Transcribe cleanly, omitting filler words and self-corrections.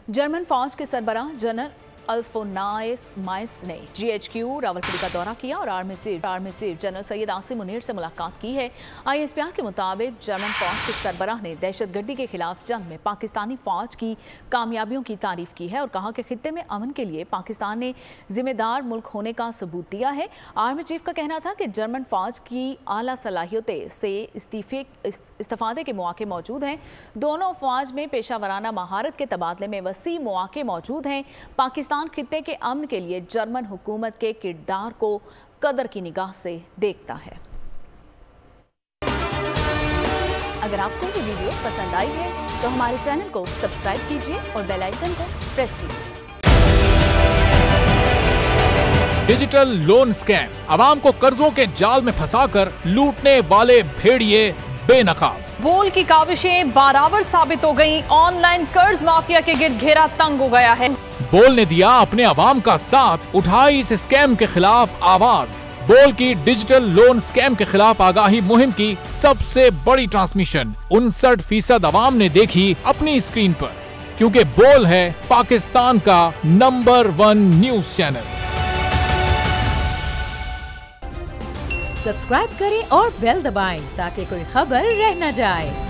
German फौज के सरबराह general अल्फोनाइस माइस ने GHQ रावलपिंडी का दौरा किया और army chief general Syed Asim Munir से मुलाकात की है। ISPR के मुताबिक जर्मन फौज के सरबराह ने दहशतगर्दी के खिलाफ जंग में पाकिस्तानी फौज की कामयाबियों की तारीफ की है और कहा कि खित्ते में अमन के लिए पाकिस्तान ने जिम्मेदार मुल्क होने का सबूत दिया है। आर्मी चीफ का कहना था कि जर्मन फौज की आला सलाहियतें से इस्तेफादे के मौके मौजूद हैं। दोनों फौज में पेशावराना महारत के तबादले में वसी मौके मौजूद हैं। पाकिस्तान खित्ते के अमन के लिए जर्मन हुकूमत के किरदार को कदर की निगाह से देखता है। अगर आपको ये वीडियो पसंद आई है तो हमारे चैनल को सब्सक्राइब कीजिए और बेल आइकन को प्रेस कीजिए। डिजिटल लोन स्कैम, आवाम को कर्जों के जाल में फंसाकर लूटने वाले भेड़िए बेनकाब। बोल की काविशें बाराबर साबित हो गईं। ऑनलाइन कर्ज माफिया के गिर्द घेरा तंग हो गया है। बोल ने दिया अपने आवाम का साथ, उठाई इस स्कैम के खिलाफ आवाज। बोल की डिजिटल लोन स्कैम के खिलाफ आगाही मुहिम की सबसे बड़ी ट्रांसमिशन 59% आवाम ने देखी अपनी स्क्रीन पर, क्योंकि बोल है पाकिस्तान का नंबर 1 न्यूज चैनल। सब्सक्राइब करें और बेल दबाएं ताकि कोई खबर रह न जाए।